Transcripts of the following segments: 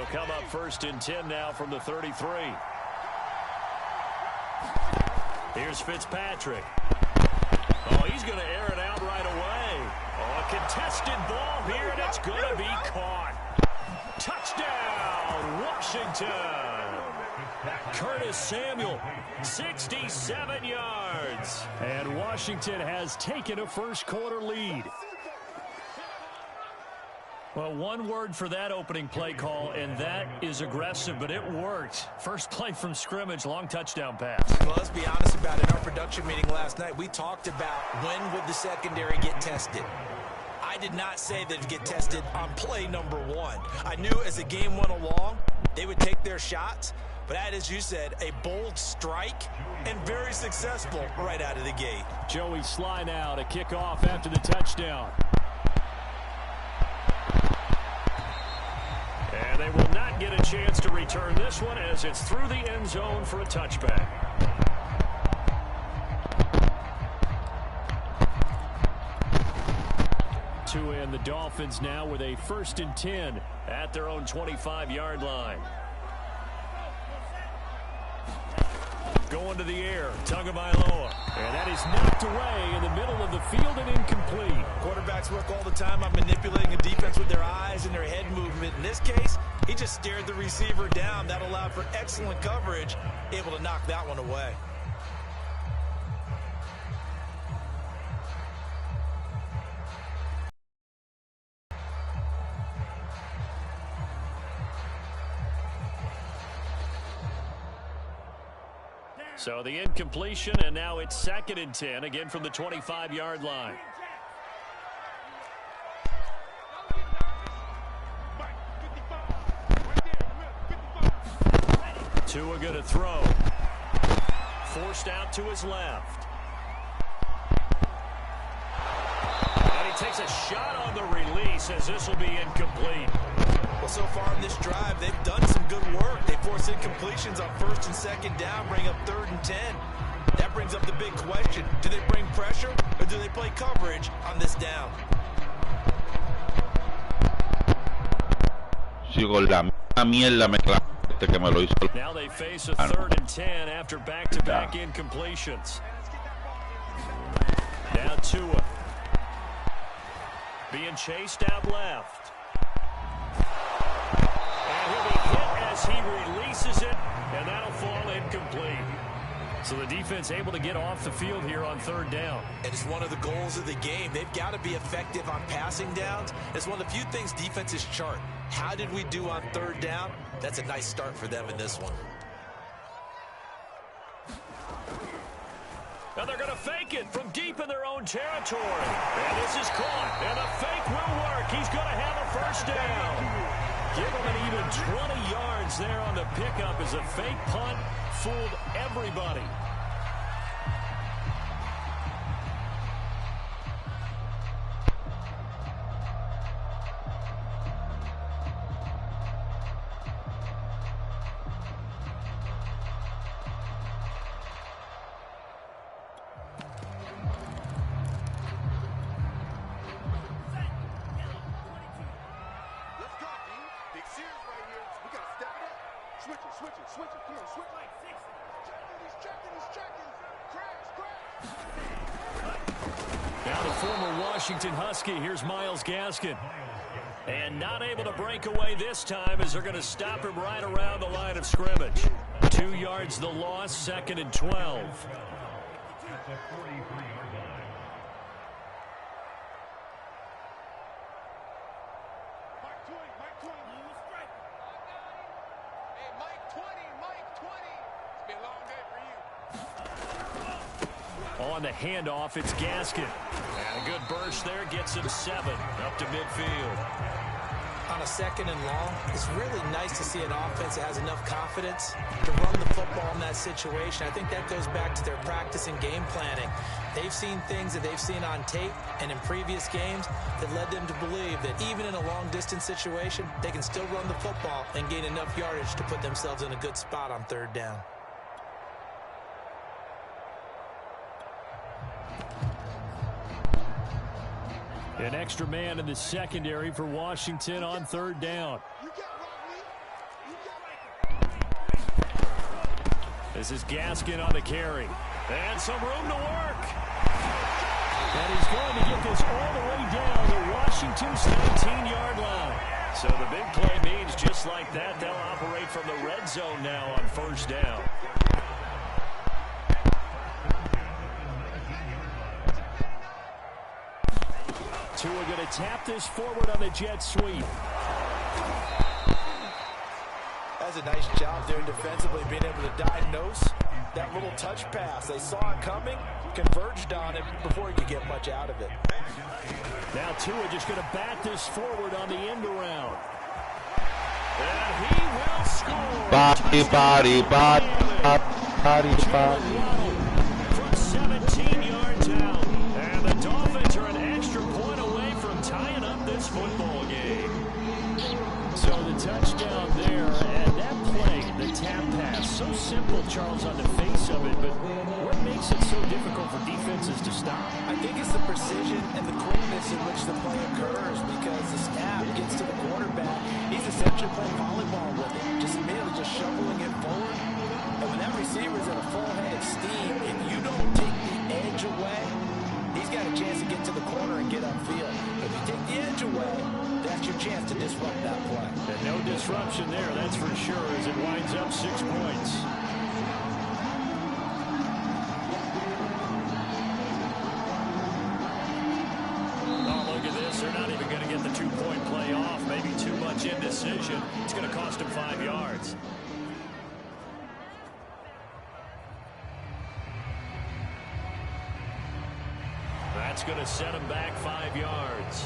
It'll come up 1st and 10 now from the 33. Here's Fitzpatrick. Oh, he's going to air it out right away. Oh, a contested ball here, and it's going to be caught. Touchdown, Washington. Curtis Samuel, 67 yards. And Washington has taken a first-quarter lead. Well, one word for that opening play call, and that is aggressive, but it worked. First play from scrimmage, long touchdown pass. Well, let's be honest about it. In our production meeting last night, we talked about when would the secondary get tested. I did not say that it'd get tested on play number 1. I knew as the game went along, they would take their shots. But that, as you said, a bold strike and very successful right out of the gate. Joey Sly now to kick off after the touchdown. And they will not get a chance to return this one as it's through the end zone for a touchback. And the Dolphins now with a 1st and 10 at their own 25-yard line. Going to the air, Tagovailoa. And that is knocked away in the middle of the field and incomplete. Quarterbacks work all the time on manipulating a defense with their eyes and their head movement. In this case, he just stared the receiver down. That allowed for excellent coverage, able to knock that one away. So the incompletion, and now it's 2nd and 10, again from the 25-yard line. Tua going to throw. Forced out to his left. And he takes a shot on the release as this will be incomplete. Well, so far in this drive, they've done some good work. They force incompletions on 1st and 2nd down, bring up 3rd and 10. That brings up the big question. Do they bring pressure or do they play coverage on this down? Now they face a 3rd and 10 after back-to-back incompletions. Now Tua. Being chased out left. He'll be hit as he releases it, and that'll fall incomplete. So the defense able to get off the field here on 3rd down. And it's one of the goals of the game. They've got to be effective on passing downs. It's one of the few things defenses chart. How did we do on 3rd down? That's a nice start for them in this one. Now they're going to fake it from deep in their own territory. And this is caught, and the fake will work. He's going to have a 1st down. Give him an even 20 yards there on the pickup as a fake punt fooled everybody. Now the former Washington Husky, here's Myles Gaskin. And not able to break away this time as they're going to stop him right around the line of scrimmage. 2 yards the loss, 2nd and 12. On the handoff, it's Gaskin. And a good burst there gets him 7 up to midfield. On a 2nd and long, it's really nice to see an offense that has enough confidence to run the football in that situation. I think that goes back to their practice and game planning. They've seen things that they've seen on tape and in previous games that led them to believe that even in a long-distance situation, they can still run the football and gain enough yardage to put themselves in a good spot on 3rd down. An extra man in the secondary for Washington on 3rd down. This is Gaskin on the carry. And some room to work. And he's going to get this all the way down to Washington's 19-yard line. So the big play means just like that, they'll operate from the red zone now on first down. Tua going to tap this forward on the jet sweep. That's a nice job doing defensively, being able to diagnose that little touch pass. They saw it coming, converged on it before he could get much out of it. Now Tua just going to bat this forward on the end around. And he will score. Body. From 17 yards out. And the Dolphins are an extra point away from tying up this football game. So the touchdown there, and that play, the tap pass, so simple, Charles, on the face of it, but what makes it so difficult for defenses to stop? I think it's the precision and the quickness in which the play occurs, because the snap gets to the quarterback. He's essentially playing volleyball with it, just shoveling it forward. And when that receiver's at a full head of steam, if you don't take the edge away, he's got a chance to get to the corner and get upfield. If you take the edge away, that's your chance to disrupt that play. And no disruption there, that's for sure, as it winds up 6 points. Oh, look at this. They're not even going to get the 2-point play off. Maybe too much indecision. It's going to cost them 5 yards. That's going to set him back 5 yards.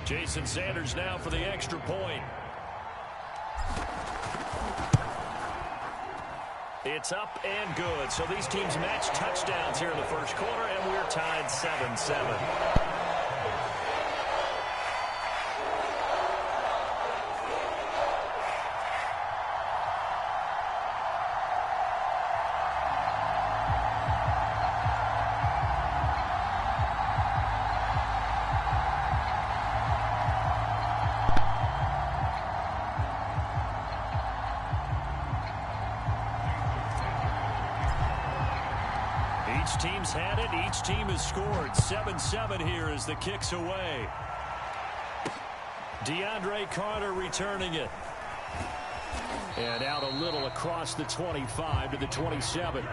Jason Sanders now for the extra point. It's up and good. So these teams match touchdowns here in the first quarter, and we're tied 7-7. Each team's had it. Each team has scored. 7-7 here as the kick's away. DeAndre Carter returning it. And out a little across the 25 to the 27.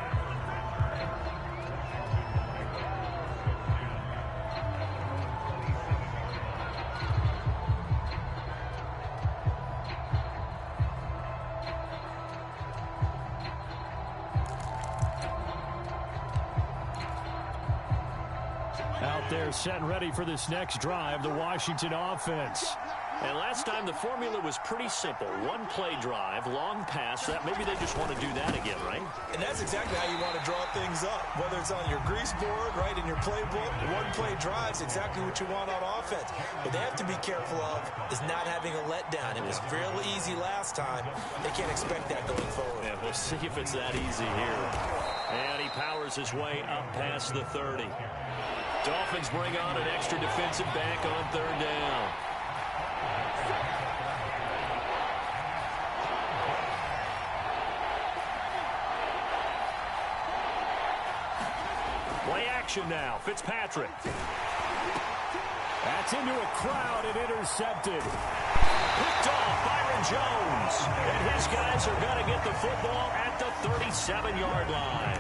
Out there set and ready for this next drive, the Washington offense. And last time the formula was pretty simple. One play drive, long pass. That maybe they just want to do that again, right? And that's exactly how you want to draw things up. Whether it's on your grease board, right, in your playbook, one play drive is exactly what you want on offense. What they have to be careful of is not having a letdown. It was fairly easy last time. They can't expect that going forward. Yeah, we'll see if it's that easy here. And he powers his way up past the 30. Dolphins bring on an extra defensive back on third down. Play action now. Fitzpatrick. That's into a crowd and intercepted. Picked off Byron Jones. And his guys are going to get the football at the 37-yard line.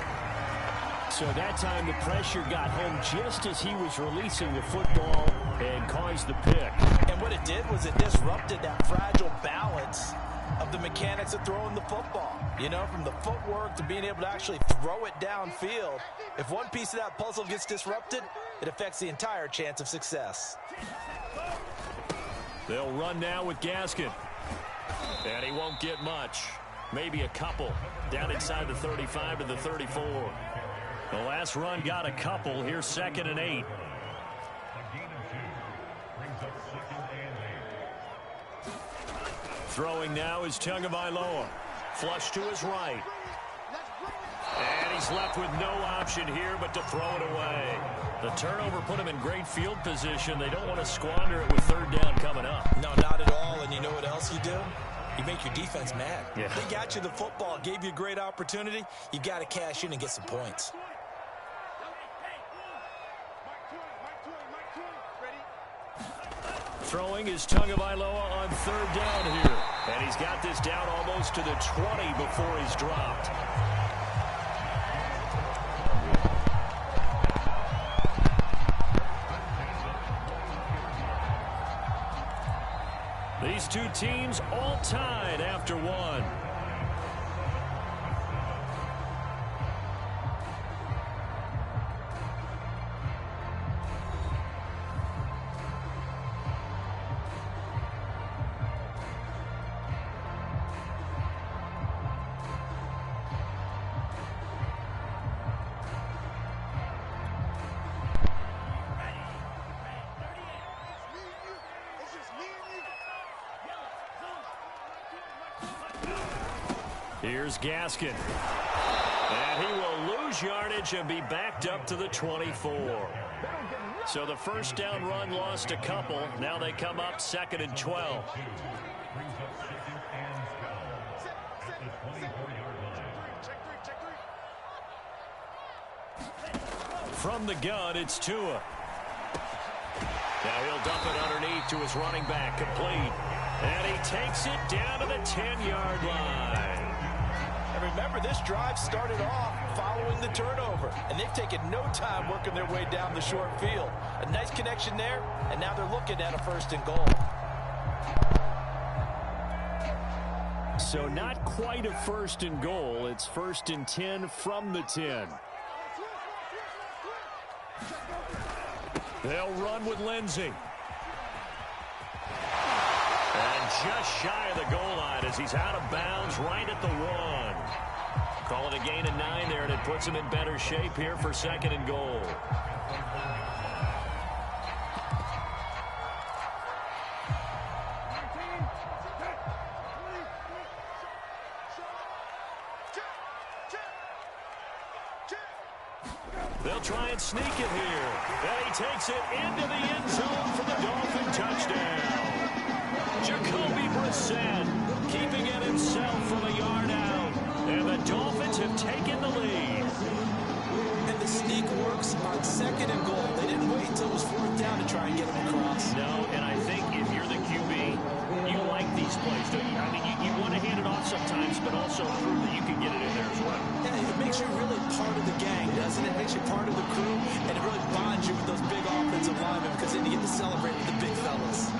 So that time the pressure got home just as he was releasing the football and caused the pick. And what it did was it disrupted that fragile balance of the mechanics of throwing the football. You know, from the footwork to being able to actually throw it downfield. If one piece of that puzzle gets disrupted, it affects the entire chance of success. They'll run now with Gaskin. And he won't get much. Maybe a couple. Down inside the 35 to the 34. The last run got a couple. Here's 2nd and 8. Throwing now is Tagovailoa. Flush to his right. And he's left with no option here but to throw it away. The turnover put him in great field position. They don't want to squander it with third down coming up. No, not at all. And you know what else you do? You make your defense mad. Yeah. They got you the football, gave you a great opportunity. You got to cash in and get some points. Throwing is Tagovailoa on third down here. And he's got this down almost to the 20 before he's dropped. These two teams all tied after one. Here's Gaskin. And he will lose yardage and be backed up to the 24. So the first down run lost a couple. Now they come up 2nd and 12. From the gun, it's Tua. Now he'll dump it underneath to his running back, complete. And he takes it down to the 10-yard line. And remember, this drive started off following the turnover, and they've taken no time working their way down the short field. A nice connection there, and now they're looking at a 1st and goal. So not quite a 1st and goal. It's 1st and 10 from the 10. They'll run with Lindsey. And just shy of the goal line as he's out of bounds right at the 1. Call it a gain of 9 there, and it puts him in better shape here for 2nd and goal. They'll try and sneak it here. And he takes it into the end zone for the Dolphin touchdown. Jacoby Brissett keeping it himself from a yard out. And the Dolphins have taken the lead. And the sneak works on 2nd and goal. They didn't wait until it was 4th down to try and get him across. No, and I think if you're the QB, you like these plays, don't you? I mean, you want to hand it off sometimes, but also prove that you can get it in there as well. Yeah, it makes you really part of the gang, doesn't it? It makes you part of the crew, and it really bonds you with those big offensive linemen because then you get to celebrate with the big fellas.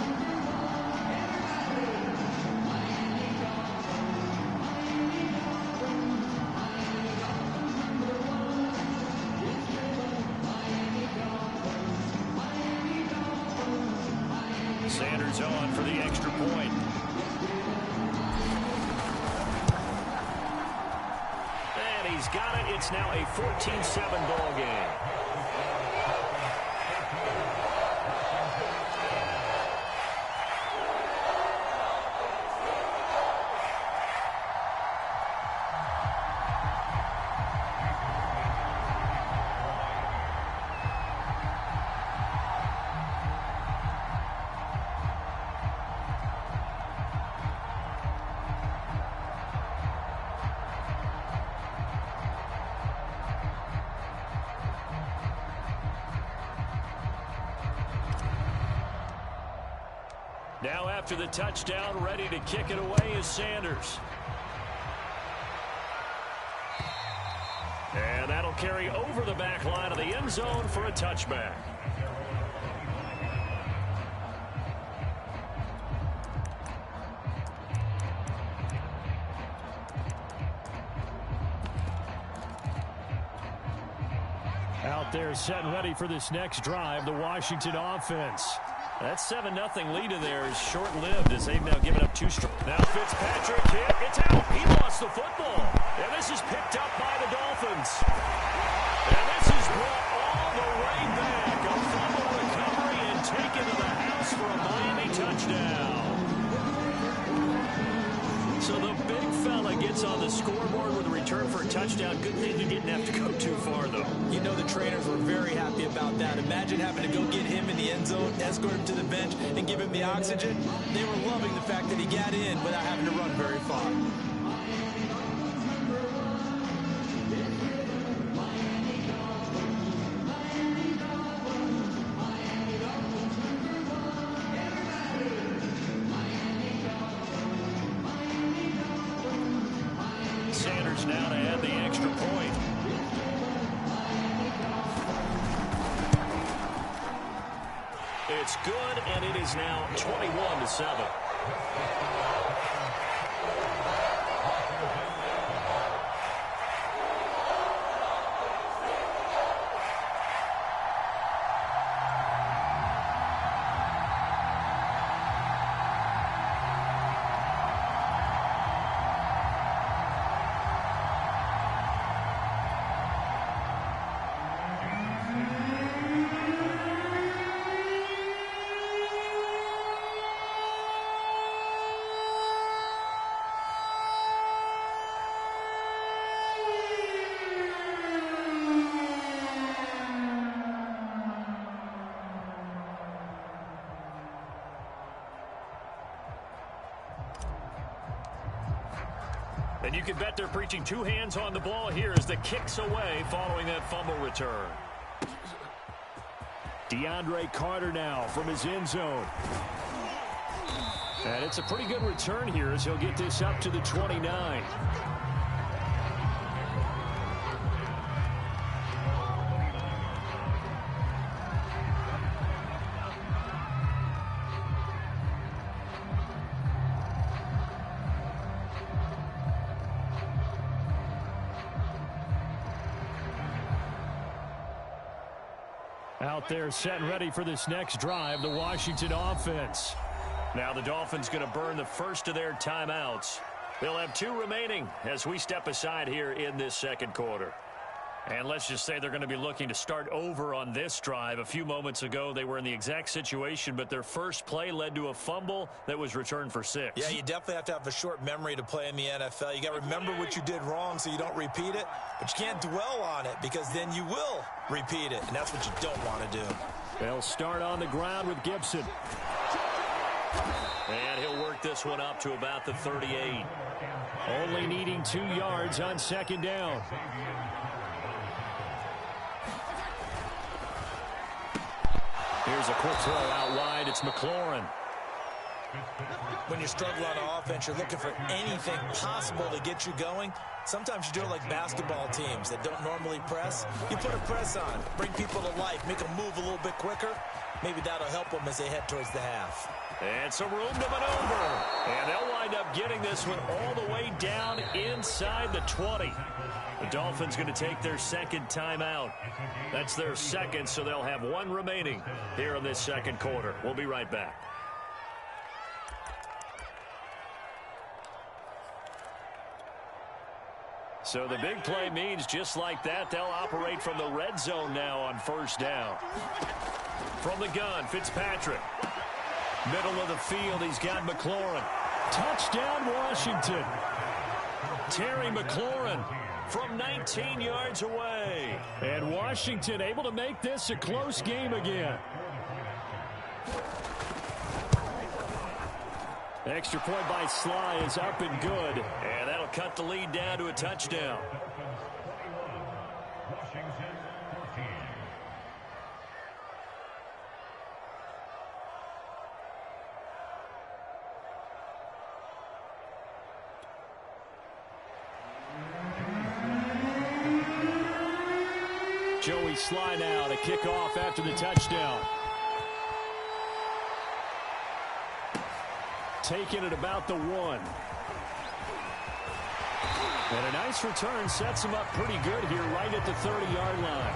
Sanders on for the extra point. And he's got it. It's now a 14-7 ball game. Now after the touchdown, ready to kick it away is Sanders. And that'll carry over the back line of the end zone for a touchback. Out there set and ready for this next drive, the Washington offense. That 7-0 lead in there is short-lived as they've now given up 2 straight. Now Fitzpatrick hit. It's out. He lost the football. And this is picked up by the Dolphins. And this is brought all the way back. A fumble recovery and taken to the house for a Miami touchdown. So the big fella gets points on the scoreboard with a return for a touchdown. Good thing he didn't have to go too far, though. You know the trainers were very happy about that. Imagine having to go get him in the end zone, escort him to the bench, and give him the oxygen. They were loving the fact that he got in without having to run very far. Now to add the extra point. It's good, and it is now 21-7. And you can bet they're preaching two hands on the ball here as the kick's away following that fumble return. DeAndre Carter now from his end zone. And it's a pretty good return here as he'll get this up to the 29. Out there set and ready for this next drive, the Washington offense. Now the Dolphins going to burn the first of their timeouts. They'll have two remaining as we step aside here in this second quarter. And let's just say they're going to be looking to start over on this drive. A few moments ago, they were in the exact situation, but their first play led to a fumble that was returned for 6. Yeah, you definitely have to have a short memory to play in the NFL. You got to remember what you did wrong so you don't repeat it, but you can't dwell on it because then you will repeat it, and that's what you don't want to do. They'll start on the ground with Gibson. And he'll work this one up to about the 38. Only needing 2 yards on second down. Here's a quick throw out wide. It's McLaurin. When you struggle on offense, you're looking for anything possible to get you going. Sometimes you do it like basketball teams that don't normally press. You put a press on, bring people to life, make them move a little bit quicker. Maybe that'll help them as they head towards the half. And some room to maneuver. And they'll wind up getting this one all the way down inside the 20. The Dolphins going to take their second timeout. That's their second, so they'll have one remaining here in this second quarter. We'll be right back. So the big play means just like that, they'll operate from the red zone now on first down. From the gun, Fitzpatrick. Middle of the field, he's got McLaurin. Touchdown, Washington. Terry McLaurin from 19 yards away. And Washington able to make this a close game again. Extra point by Sly is up and good. And that'll cut the lead down to a touchdown. Joey Sly now to kick off after the touchdown. Taking it about the 1. And a nice return sets him up pretty good here right at the 30-yard line.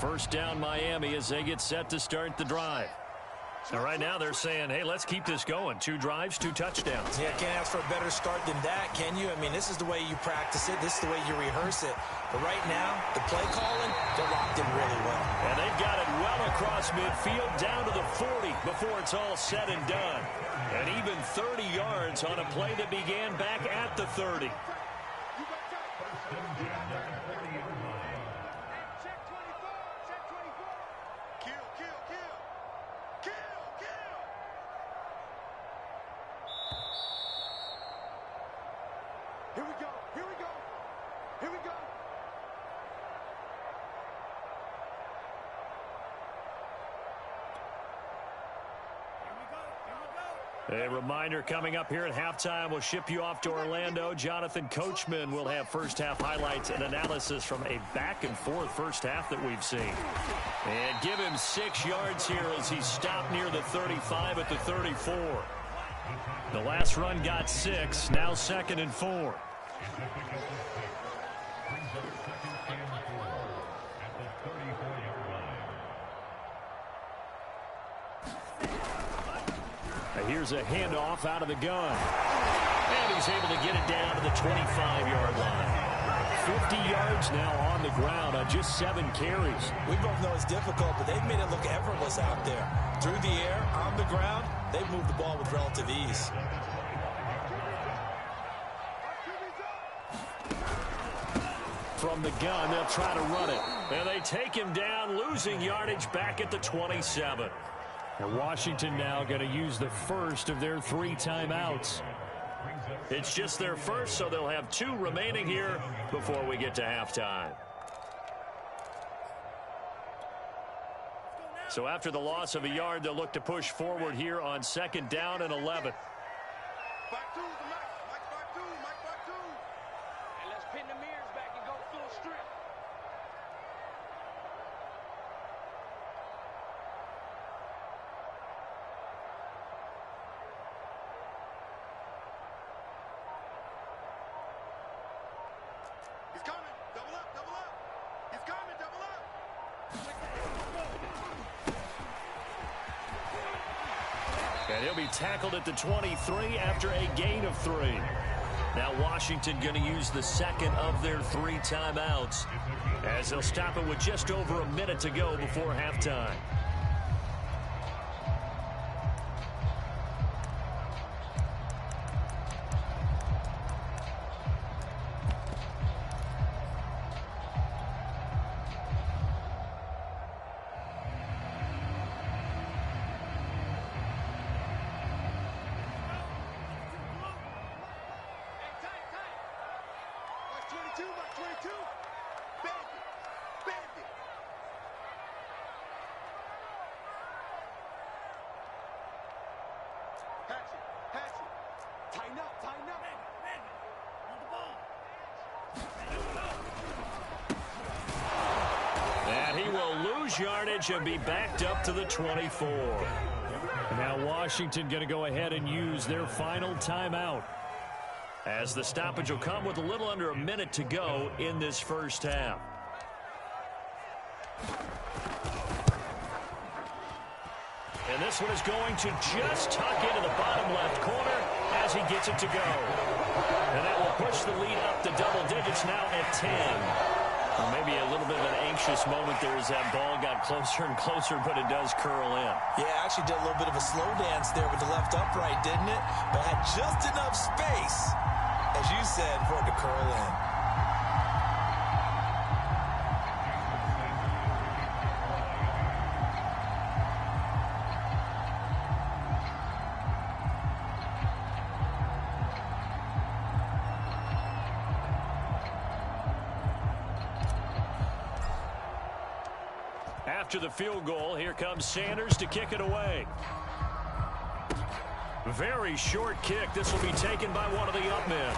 First down Miami as they get set to start the drive. So right now they're saying, hey, let's keep this going. 2 drives, 2 touchdowns. Yeah, can't ask for a better start than that, can you? I mean, this is the way you practice it. This is the way you rehearse it. But right now, the play calling, they're locked in really well. And they've got it well across midfield down to the 40 before it's all said and done. And even 30 yards on a play that began back at the 30. A reminder coming up here at halftime. We'll ship you off to Orlando. Jonathan Coachman will have first half highlights and analysis from a back and forth first half that we've seen. And give him 6 yards here as he stopped near the 35 at the 34. The last run got 6. Now 2nd and 4. Here's a handoff out of the gun. And he's able to get it down to the 25-yard line. 50 yards now on the ground on just 7 carries. We both know it's difficult, but they've made it look effortless out there. Through the air, on the ground, they've moved the ball with relative ease. From the gun, they'll try to run it. And they take him down, losing yardage back at the 27. And Washington now going to use the first of their 3 timeouts. It's just their first, so they'll have 2 remaining here before we get to halftime. So after the loss of a yard, they'll look to push forward here on 2nd down and 11. And let's pin the mirrors back and go full strip. He's coming. Double up, double up. He's coming, double up. And he'll be tackled at the 23 after a gain of 3. Now Washington going to use the 2nd of their 3 timeouts as they'll stop it with just over a minute to go before halftime. Yardage and be backed up to the 24. Now Washington going to go ahead and use their final timeout as the stoppage will come with a little under a minute to go in this first half. And this one is going to just tuck into the bottom left corner as he gets it to go. And that will push the lead up to double digits now at 10. Well, maybe a little bit of an anxious moment there as that ball got closer and closer, but it does curl in. Yeah, actually did a little bit of a slow dance there with the left upright, didn't it? But had just enough space, as you said, for it to curl in. After the field goal, here comes Sanders to kick it away. Very short kick. This will be taken by one of the up men.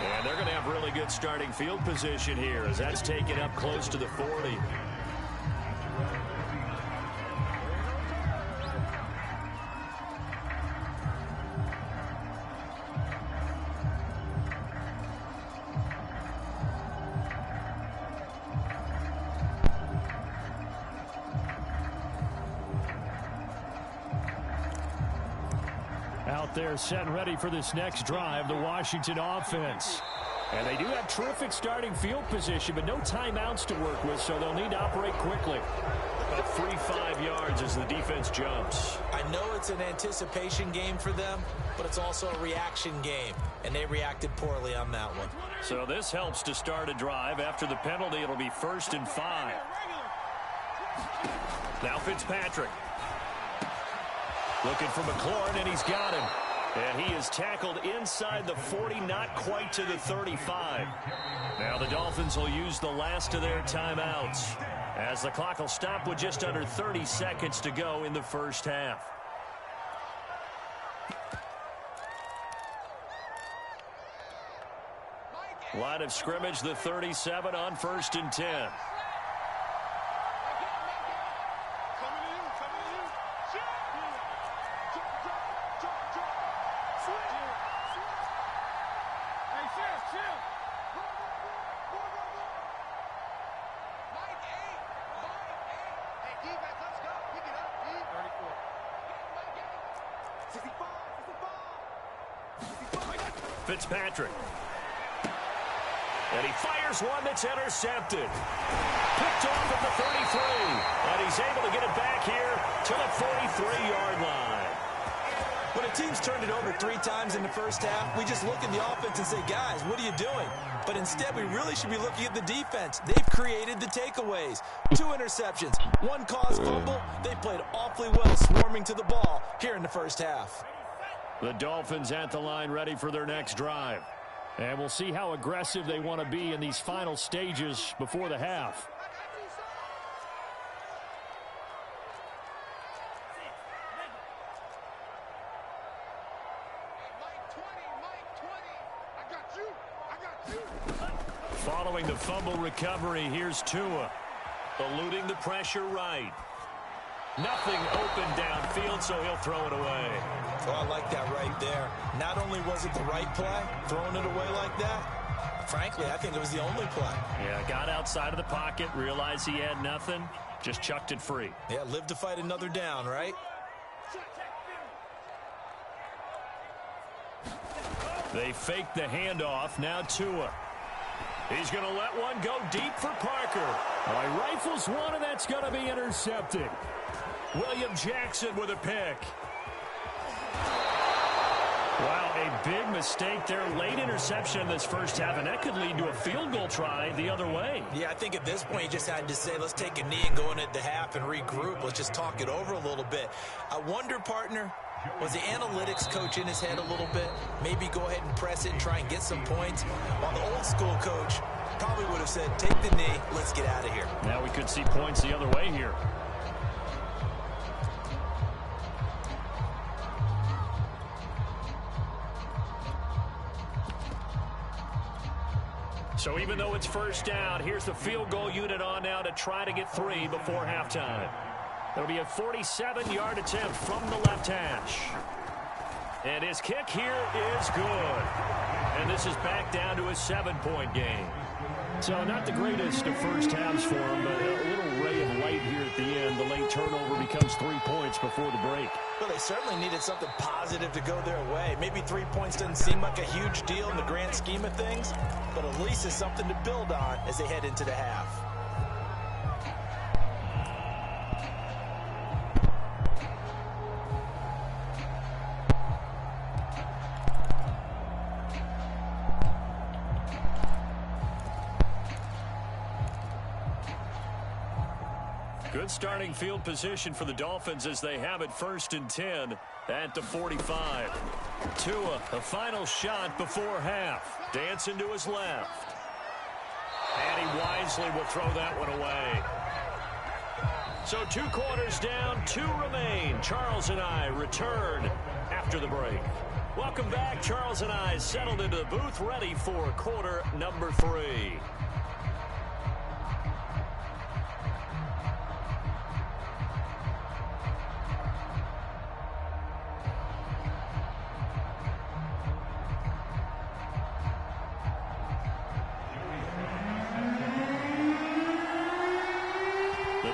And they're going to have really good starting field position here as that's taken up close to the 40. out there set and ready for this next drive, the Washington offense. And they do have terrific starting field position, but no timeouts to work with, so they'll need to operate quickly. About 3-5 yards as the defense jumps. I know it's an anticipation game for them, but it's also a reaction game, and they reacted poorly on that one. So this helps to start a drive. After the penalty, it'll be 1st and 5. Now Fitzpatrick. Looking for McLaurin, and he's got him. And he is tackled inside the 40, not quite to the 35. Now the Dolphins will use the last of their timeouts, as the clock will stop with just under 30 seconds to go in the first half. Line of scrimmage, the 37 on 1st and 10. Fitzpatrick. And he fires one that's intercepted. Picked off at the 33. And he's able to get it back here to the 43-yard line. When a team's turned it over 3 times in the first half, we just look at the offense and say, guys, what are you doing? But instead, we really should be looking at the defense. They've created the takeaways. 2 interceptions, 1 caused fumble. They played awfully well swarming to the ball here in the first half. The Dolphins at the line ready for their next drive. And we'll see how aggressive they want to be in these final stages before the half. Following the fumble recovery, here's Tua. Eluding the pressure right. Nothing open downfield, so he'll throw it away. Oh, I like that right there. Not only was it the right play, throwing it away like that, frankly, I think it was the only play. Yeah, got outside of the pocket, realized he had nothing, just chucked it free. Yeah, live to fight another down, right? They fake the handoff, now Tua. He's going to let one go deep for Parker. He rifles one, and that's going to be intercepted. William Jackson with a pick. Wow, a big mistake there. Late interception in this first half, and that could lead to a field goal try the other way. Yeah, I think at this point you just had to say, let's take a knee and go into the half and regroup. Let's just talk it over a little bit. I wonder, partner, was the analytics coach in his head a little bit? Maybe go ahead and press it and try and get some points. While the old school coach probably would have said, take the knee, let's get out of here. Now we could see points the other way here. So even though it's first down, here's the field goal unit on now to try to get 3 before halftime. It'll be a 47-yard attempt from the left hash. And his kick here is good. And this is back down to a 7-point game. So not the greatest of first halves for him, but a little ray of light here at the end. The late turnover becomes 3 points before the break. Well, they certainly needed something positive to go their way. Maybe 3 points doesn't seem like a huge deal in the grand scheme of things, but at least it's something to build on as they head into the half. Good starting field position for the Dolphins as they have it 1st and 10 at the 45. Tua, a final shot before half. Dancing to his left. And he wisely will throw that one away. So 2 quarters down, 2 remain. Charles and I return after the break. Welcome back. Charles and I settled into the booth ready for quarter number 3.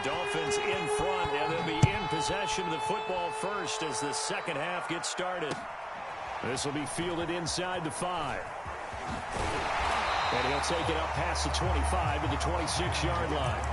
Dolphins in front, and they'll be in possession of the football first as the second half gets started. This will be fielded inside the 5. And he'll take it up past the 25 to the 26-yard line.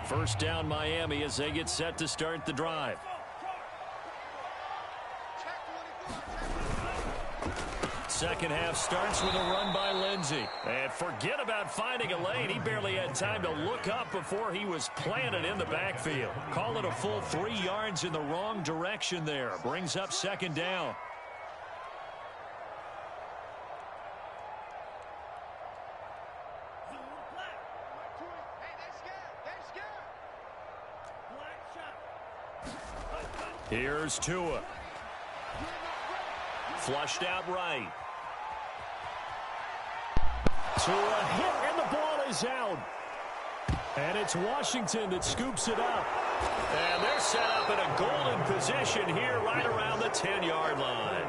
First down Miami as they get set to start the drive. Second half starts with a run by Lindsey. And forget about finding a lane. He barely had time to look up before he was planted in the backfield. Call it a full 3 yards in the wrong direction there. Brings up second down. Here's Tua. Flushed out right. Tua hit, and the ball is out. And it's Washington that scoops it up. And they're set up in a golden position here right around the 10-yard line.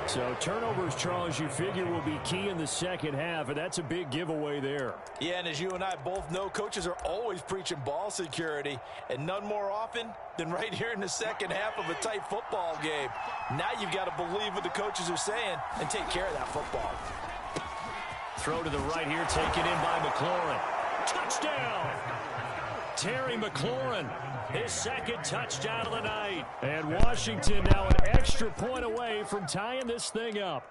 So turnovers, Charles, you figure will be key in the second half, and that's a big giveaway there. Yeah, and as you and I both know, coaches are always preaching ball security, and none more often than right here in the second half of a tight football game. Now you've got to believe what the coaches are saying and take care of that football. Throw to the right here, taken in by McLaurin. Touchdown! Terry McLaurin, his second touchdown of the night. And Washington now an extra point away from tying this thing up.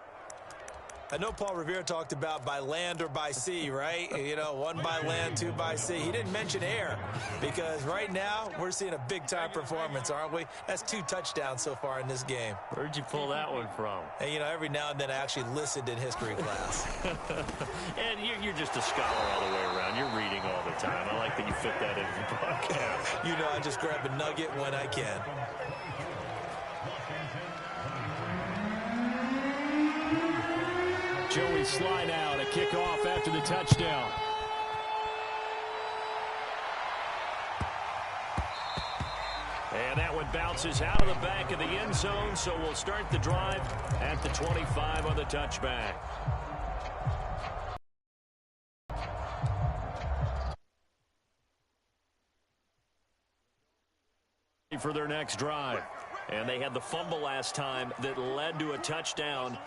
I know Paul Revere talked about by land or by sea, right? You know, 1 by land, 2 by sea. He didn't mention air because right now we're seeing a big-time performance, aren't we? That's 2 touchdowns so far in this game. Where'd you pull that one from? And, you know, every now and then I actually listened in history class. And you're just a scholar all the way around. You're reading all the time. I like that you fit that in the podcast. You know, I just grab a nugget when I can. Joey slide out, a kickoff after the touchdown. And that one bounces out of the back of the end zone, so we'll start the drive at the 25 on the touchback. For their next drive. And they had the fumble last time that led to a touchdown.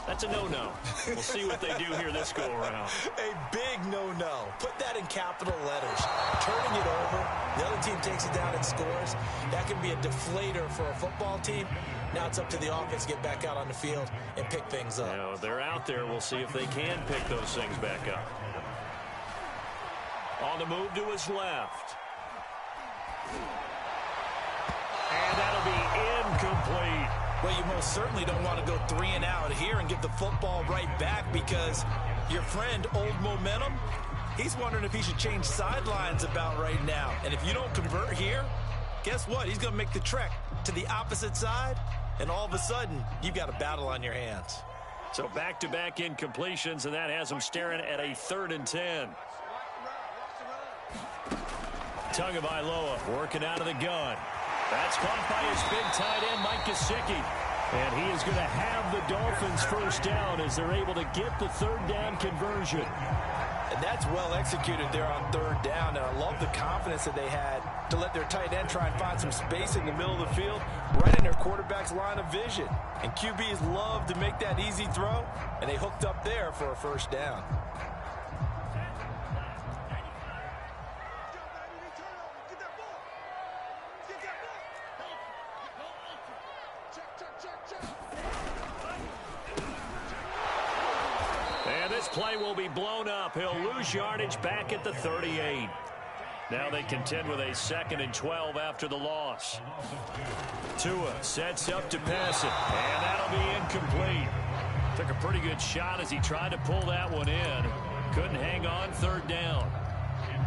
That's a no-no. We'll see what they do here this go-around. A big no-no. Put that in capital letters. Turning it over, the other team takes it down and scores. That can be a deflator for a football team. Now it's up to the offense to get back out on the field and pick things up. You know, they're out there. We'll see if they can pick those things back up. On the move to his left. And that'll be incomplete. Well, you most certainly don't want to go 3 and out here and get the football right back because your friend, Old Momentum, he's wondering if he should change sidelines about right now. And if you don't convert here, guess what? He's going to make the trek to the opposite side, and all of a sudden, you've got a battle on your hands. So back-to-back incompletions, and that has him staring at a 3rd and 10. Tagovailoa working out of the gun. That's caught by his big tight end, Mike Gesicki. And he is going to have the Dolphins first down as they're able to get the 3rd down conversion. And that's well executed there on 3rd down. And I love the confidence that they had to let their tight end try and find some space in the middle of the field, right in their quarterback's line of vision. And QBs love to make that easy throw, and they hooked up there for a first down. Play will be blown up. He'll lose yardage back at the 38. Now they contend with a 2nd and 12 after the loss. Tua sets up to pass it, and that'll be incomplete. Took a pretty good shot as he tried to pull that one in. Couldn't hang on 3rd down.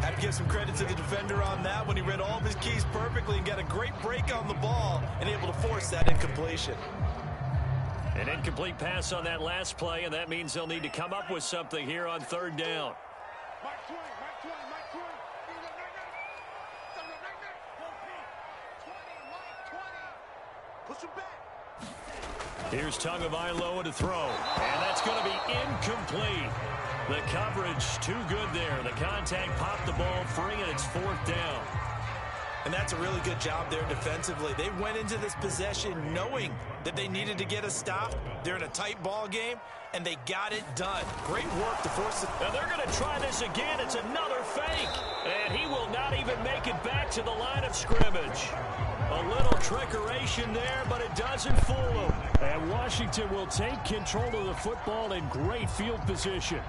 Had to give some credit to the defender on that when he read all of his keys perfectly and got a great break on the ball and able to force that incompletion. An incomplete pass on that last play, and that means they'll need to come up with something here on third down. Here's Tagovailoa to throw, and that's going to be incomplete. The coverage too good there. The contact popped the ball free, and it's fourth down. And that's a really good job there defensively. They went into this possession knowing that they needed to get a stop. They're in a tight ball game, and they got it done. Great work to force it. Now they're going to try this again. It's another fake, and he will not even make it back to the line of scrimmage. A little trickeration there, but it doesn't fool him. And Washington will take control of the football in great field position.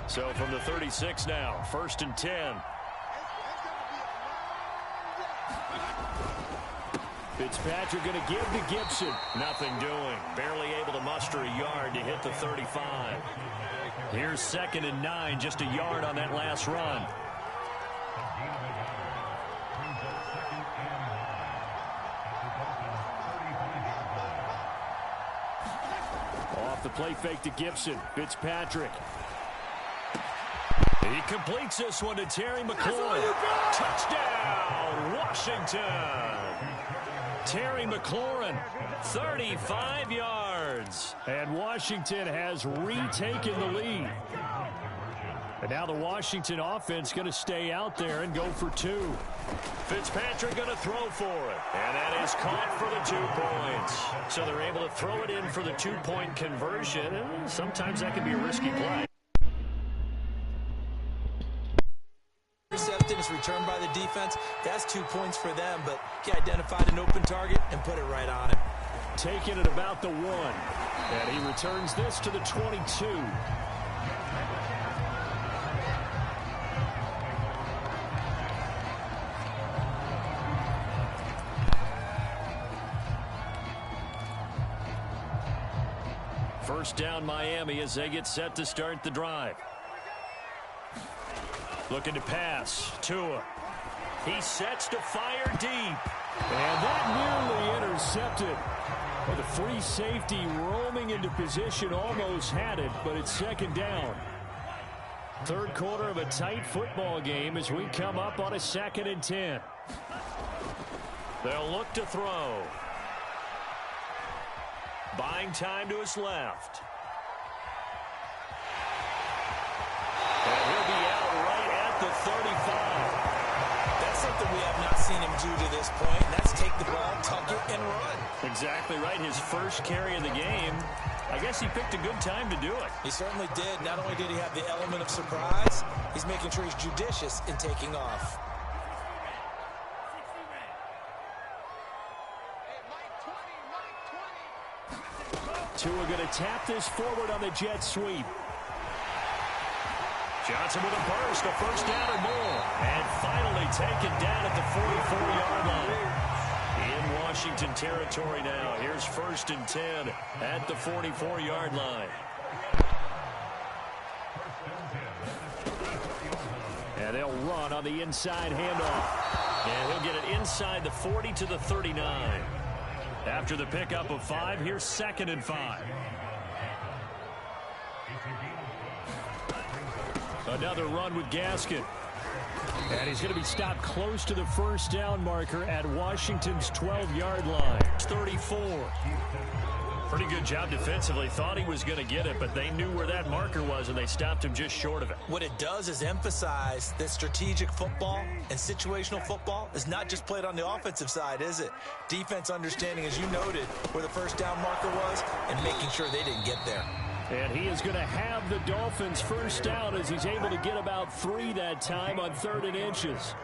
So from the 36 now, 1st and 10. Fitzpatrick going to give to Gibson. Nothing doing. Barely able to muster a yard to hit the 35. Here's 2nd and 9, just a yard on that last run. Off the play fake to Gibson. Fitzpatrick. He completes this one to Terry McLaurin. Touchdown, Washington. Terry McLaurin, 35 yards. And Washington has retaken the lead. And now the Washington offense going to stay out there and go for 2. Fitzpatrick going to throw for it. And that is caught for the 2 points. So they're able to throw it in for the 2-point conversion. And sometimes that can be a risky play. Intercepted is returned by the defense. That's 2 points for them, but he identified an open target and put it right on him. Taking it about the 1. And he returns this to the 22. First down Miami as they get set to start the drive. Looking to pass. Tua. He sets to fire deep. And that nearly intercepted. Well, the free safety roaming into position almost had it, but it's 2nd down. Third quarter of a tight football game as we come up on a 2nd and 10. They'll look to throw. Buying time to his left. And he'll be out right at the 35. That's something we have not seen him do to this point. And that's take the ball, tuck it, and run. Exactly right. His first carry of the game. I guess he picked a good time to do it. He certainly did. Not only did he have the element of surprise, he's making sure he's judicious in taking off. Tua going to tap this forward on the jet sweep. Johnson with a burst, a first down or more. And finally taken down at the 44-yard line. In Washington territory now. Here's 1st and 10 at the 44-yard line. And they'll run on the inside handoff. And he'll get it inside the 40 to the 39. After the pickup of 5, here's 2nd and 5. Another run with Gaskin. And he's going to be stopped close to the first down marker at Washington's 12-yard line. 34. Pretty good job defensively. Thought he was going to get it, but they knew where that marker was, and they stopped him just short of it. What it does is emphasize that strategic football and situational football is not just played on the offensive side, is it? Defense understanding, as you noted, where the first down marker was and making sure they didn't get there. And he is going to have the Dolphins first down as he's able to get about 3 that time on 3rd and inches.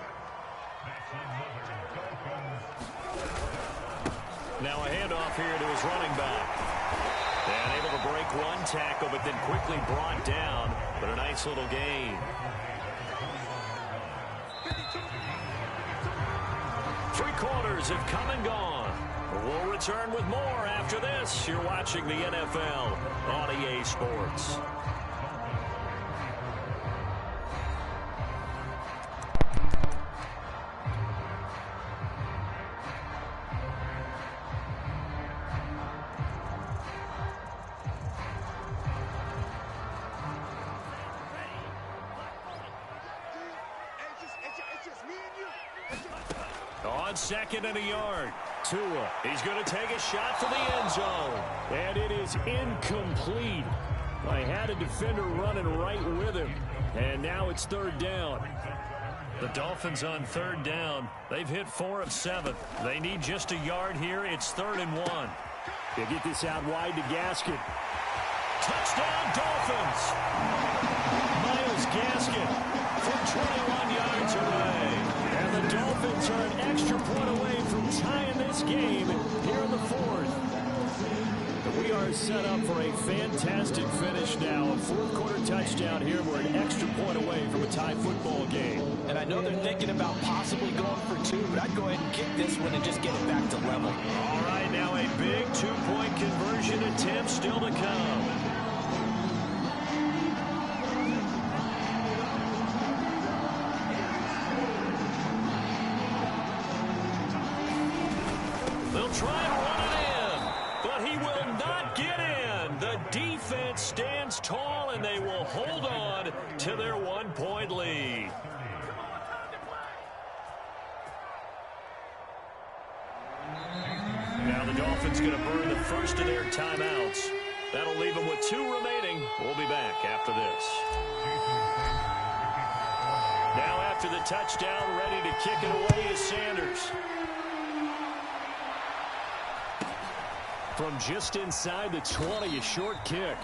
Now a handoff here to his running back. And able to break one tackle, but then quickly brought down. But a nice little gain. Three quarters have come and gone. We'll return with more after this. You're watching the NFL on EA Sports. On second and a yard. Tua, he's going to take a shot for the end zone. And it is incomplete. I had a defender running right with him. And now it's third down. The Dolphins on third down. They've hit 4 of 7. They need just a yard here. It's 3rd and 1. They get this out wide to Gaskin. Touchdown, Dolphins. Myles Gaskin from 21 yards away. And the Dolphins are an extra point away from tying this game here in the 4th. We are set up for a fantastic finish now. A fourth-quarter touchdown here. We're an extra point away from a tie football game. And I know they're thinking about possibly going for 2, but I'd go ahead and kick this one and just get it back to level. All right, now a big 2-point conversion attempt still to come. They'll try and run it in, but he will not get in. The defense stands tall, and they will hold on to their 1-point lead. Now the Dolphins going to burn the first of their timeouts. That'll leave them with 2 remaining. We'll be back after this. Now after the touchdown, ready to kick it away is Sanders. From just inside the 20, a short kick.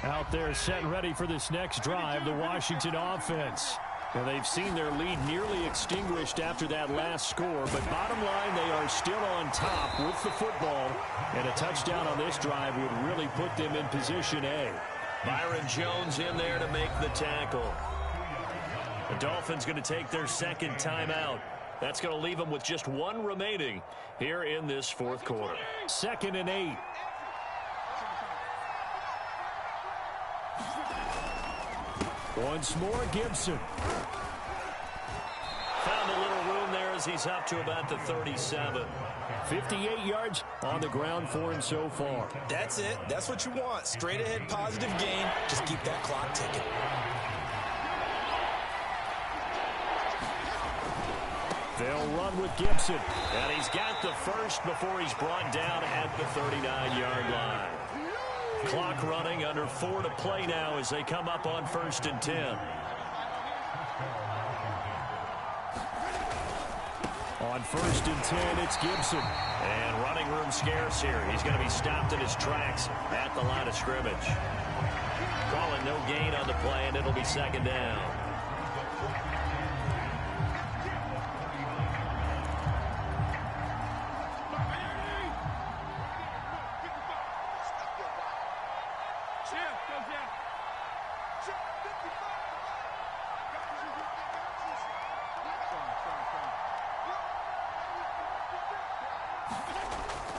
Out there set and ready for this next drive, the Washington offense. Well, they've seen their lead nearly extinguished after that last score, but bottom line, they are still on top with the football, and a touchdown on this drive would really put them in position A. Byron Jones in there to make the tackle. The Dolphins going to take their second timeout. That's going to leave them with just 1 remaining here in this 4th quarter. 2nd and 8. Once more, Gibson. Found a little room there as he's up to about the 37. 58 yards on the ground for him so far. That's it. That's what you want. Straight ahead, positive gain. Just keep that clock ticking. They'll run with Gibson. And he's got the first before he's brought down at the 39-yard line. Clock running, under 4 to play now as they come up on 1st and 10. On 1st and 10, it's Gibson. And running room scarce here. He's going to be stopped in his tracks at the line of scrimmage. Calling no gain on the play, and it'll be 2nd down.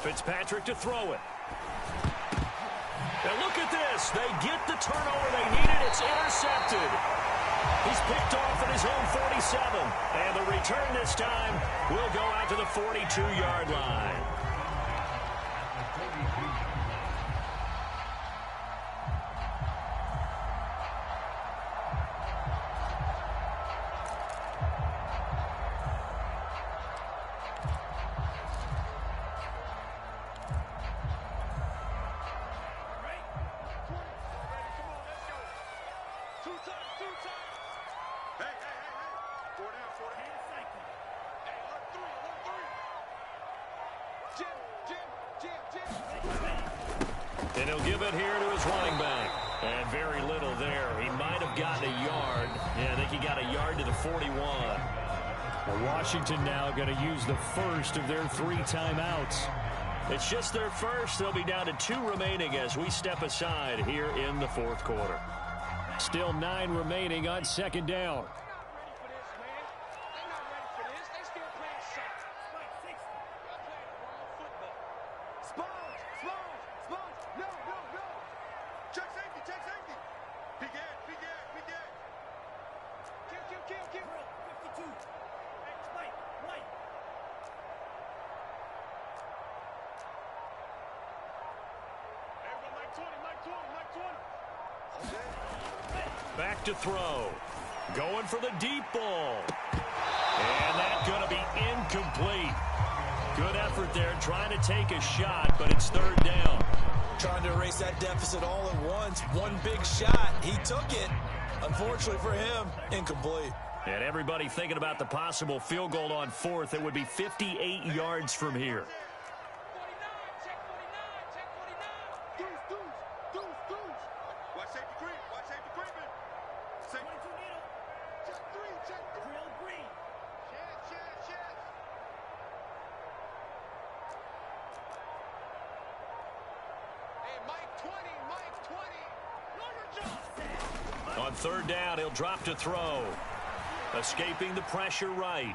Fitzpatrick to throw it. And look at this. They get the turnover they needed. It's intercepted. He's picked off at his own 47. And the return this time will go out to the 42-yard line. And he'll give it here to his running back. And very little there. He might have gotten a yard. Yeah, I think he got a yard to the 41. Well, Washington now going to use the first of their 3 timeouts. It's just their first. They'll be down to 2 remaining as we step aside here in the fourth quarter. Still 9 remaining on second down. Back to throw. Going for the deep ball. And that's going to be incomplete. Good effort there trying to take a shot, but it's third down. Trying to erase that deficit all at once. One big shot. He took it. Unfortunately for him, incomplete. And everybody thinking about the possible field goal on fourth. It would be 58 yards from here. On third down, he'll drop to throw. Escaping the pressure right.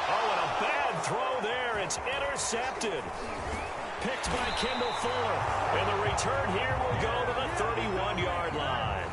Oh, and a bad throw there. It's intercepted. Picked by Kendall Fuller. And the return here will go to the 31-yard line.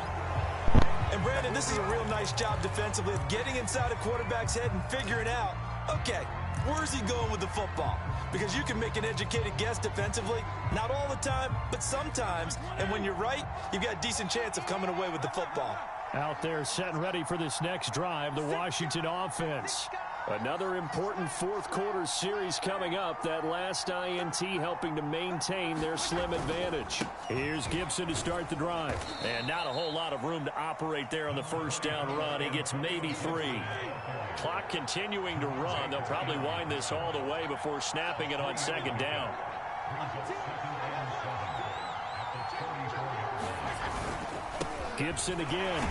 And Brandon, this is a real nice job defensively of getting inside a quarterback's head and figuring out, okay, where's he going with the football? Because you can make an educated guess defensively, not all the time, but sometimes. And when you're right, you've got a decent chance of coming away with the football. Out there set and ready for this next drive, the Washington offense. Another important fourth quarter series coming up. That last INT helping to maintain their slim advantage. Here's Gibson to start the drive. And not a whole lot of room to operate there on the first down run. He gets maybe 3. Clock continuing to run. They'll probably wind this all the way before snapping it on second down. Gibson again.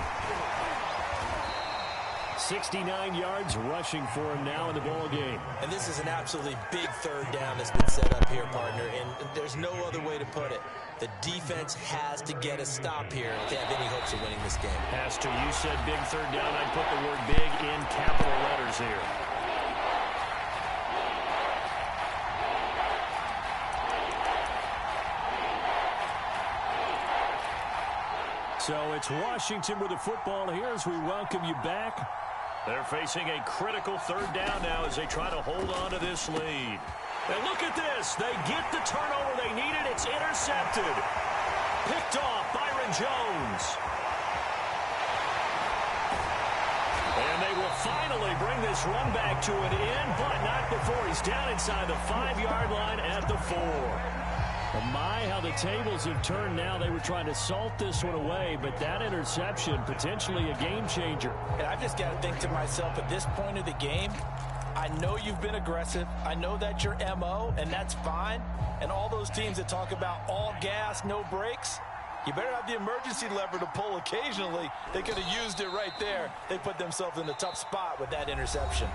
69 yards rushing for him now in the ball game. And this is an absolutely big third down that's been set up here, partner, and there's no other way to put it. The defense has to get a stop here if they have any hopes of winning this game. Has to. You said big third down. I'd put the word big in capital letters here. So it's Washington with the football here as we welcome you back. They're facing a critical third down now as they try to hold on to this lead. And look at this. They get the turnover they needed. It's intercepted. Picked off Byron Jones. And they will finally bring this run back to an end, but not before he's down inside the 5-yard line at the 4. My, how the tables have turned now. They were trying to salt this one away, but that interception, potentially a game changer. And I've just got to think to myself, at this point of the game, I know you've been aggressive. I know that's your MO, and that's fine. And all those teams that talk about all gas, no brakes, you better have the emergency lever to pull occasionally. They could have used it right there. They put themselves in a tough spot with that interception.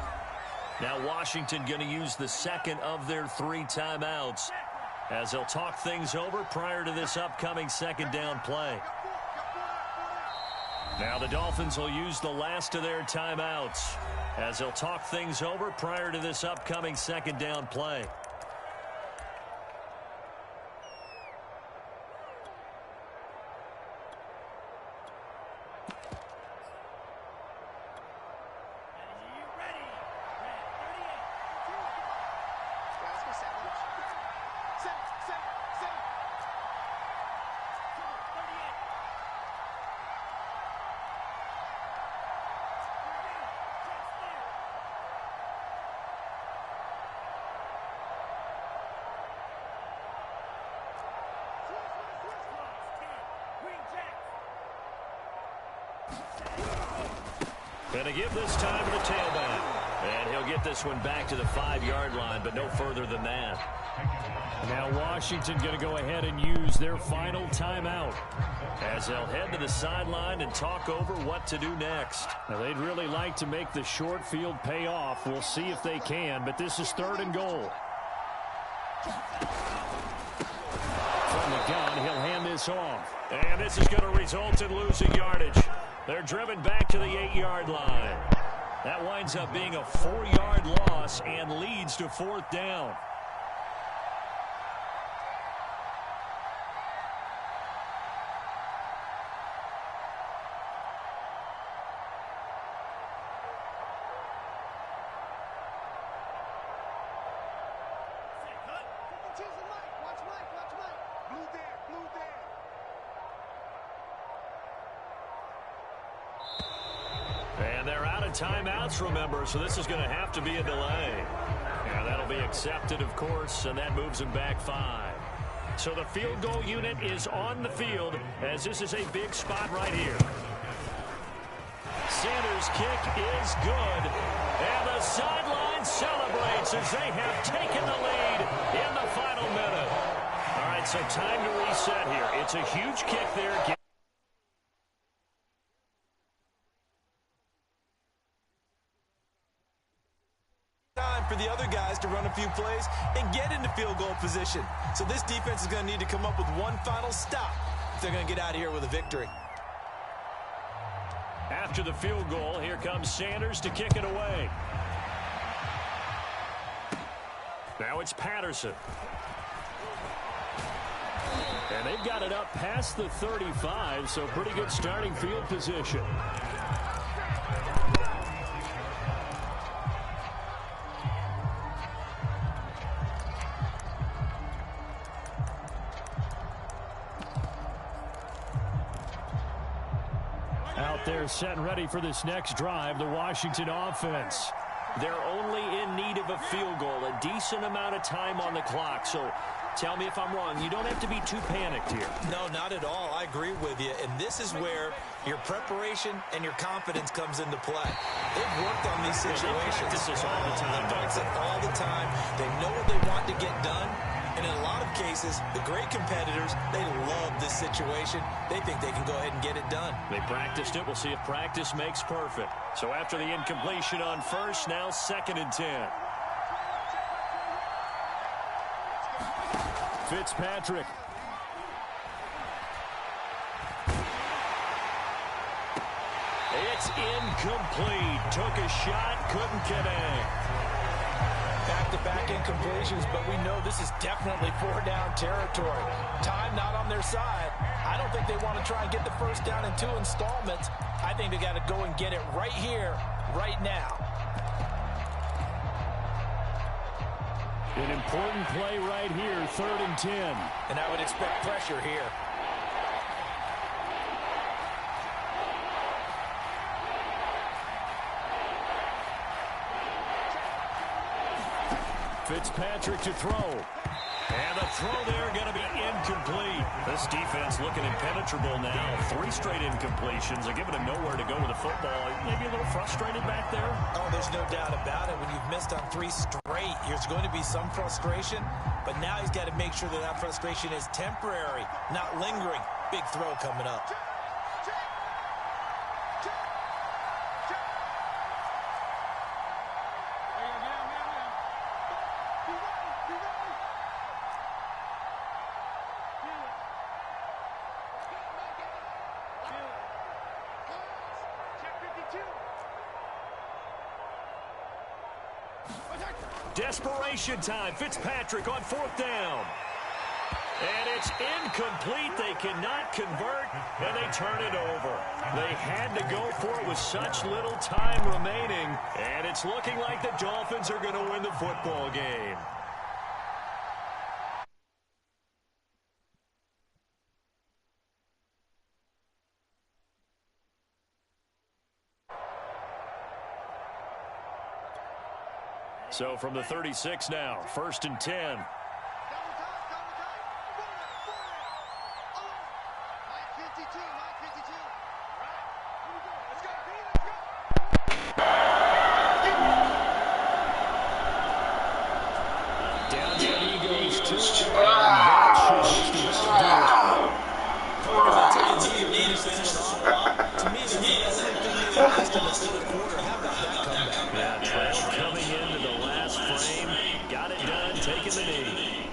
Now Washington going to use the second of their 3 timeouts, as they'll talk things over prior to this upcoming second down play. Now the Dolphins will use the last of their timeouts, as they'll talk things over prior to this upcoming second down play. Going to give this time to the tailback. And he'll get this one back to the 5-yard line, but no further than that. Now Washington going to go ahead and use their final timeout, as they'll head to the sideline and talk over what to do next. Now they'd really like to make the short field pay off. We'll see if they can, but this is 3rd and goal. From the gun, he'll hand this off. And this is going to result in losing yardage. They're driven back to the 8-yard line. That winds up being a 4-yard loss and leads to 4th down. And they're out of timeouts, remember, so this is going to have to be a delay. And that'll be accepted, of course, and that moves them back 5. So the field goal unit is on the field, as this is a big spot right here. Sanders' kick is good, and the sideline celebrates as they have taken the lead in the final minute. All right, so time to reset here. It's a huge kick there. For the other guys to run a few plays and get into field goal position. So this defense is going to need to come up with one final stop if they're going to get out of here with a victory. After the field goal, here comes Sanders to kick it away. Now it's Patterson. And they've got it up past the 35, so pretty good starting field position. Out there set and ready for this next drive, the Washington offense. They're only in need of a field goal, a decent amount of time on the clock. So tell me if I'm wrong. You don't have to be too panicked here. No, not at all. I agree with you. And this is where your preparation and your confidence comes into play. They've worked on these situations. They practice this all the time. They practice it all the time. They know what they want to get done. And in a lot of cases, the great competitors, they love this situation. They think they can go ahead and get it done. They practiced it. We'll see if practice makes perfect. So after the incompletion on first, now 2nd and 10. Fitzpatrick. It's incomplete. Took a shot, couldn't connect. Back-to-back incompletions, but we know this is definitely 4-down territory. Time not on their side. I don't think they want to try and get the first down in 2 installments. I think they got to go and get it right here, right now. An important play right here, 3rd and 10. And I would expect pressure here. Fitzpatrick to throw. And the throw there going to be incomplete. This defense looking impenetrable now. 3 straight incompletions. They're giving him nowhere to go with the football. Maybe a little frustrated back there. Oh, there's no doubt about it. When you've missed on 3 straight, there's going to be some frustration. But now he's got to make sure that that frustration is temporary, not lingering. Big throw coming up. Desperation time. Fitzpatrick on 4th down. And it's incomplete. They cannot convert, and they turn it over. They had to go for it with such little time remaining, and it's looking like the Dolphins are going to win the football game. So from the 36 now, 1st and 10. to it, and that should just about do it. To me, that's the only thing they lost in the fourth quarter. How about that comeback? Yeah, trail coming into the last frame. Got it done, taking the knee.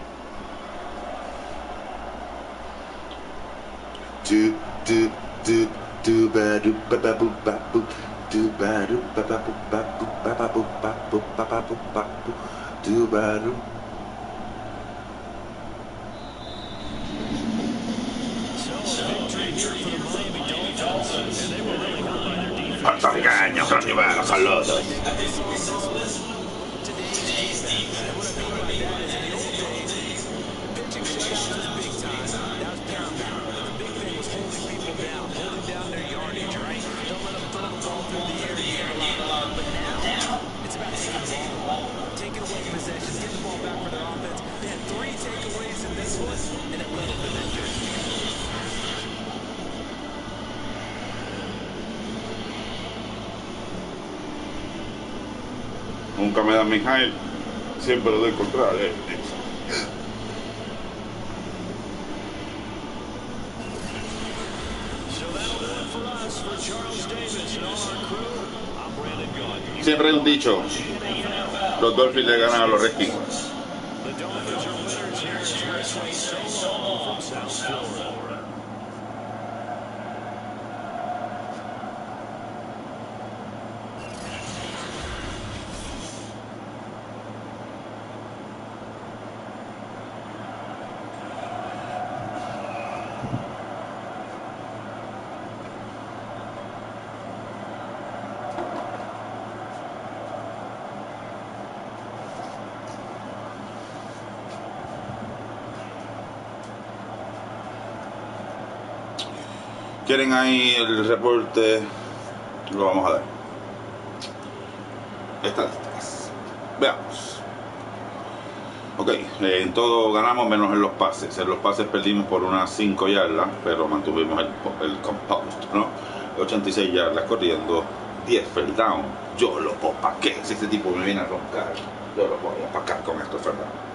Puertorriqueños, Cronivero, saludos. Nunca me dan mi hype, siempre lo doy contrario. Siempre hay un dicho, los Dolphins le ganan a los Redskins. ¿Quieren ahí el reporte? Lo vamos a dar. Estadísticas. Veamos. Ok, en todo ganamos menos en los pases. En los pases perdimos por unas 5 yardas, pero mantuvimos el compost, ¿no? 86 yardas corriendo, 10 first down. Yo lo puedo paquear. Si este tipo me viene a roncar, yo lo voy a pacar con estos first down.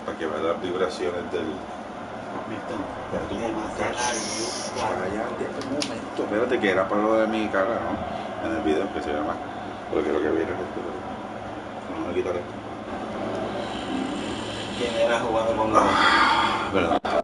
Para que me da vibraciones del... Espérate un momento. Cállate un momento. Espérate que era para lo de mi cara, ¿no? En el video que se llama. Pero quiero que viera esto. No me quitaré. ¿Quién era jugando con los... Perdón.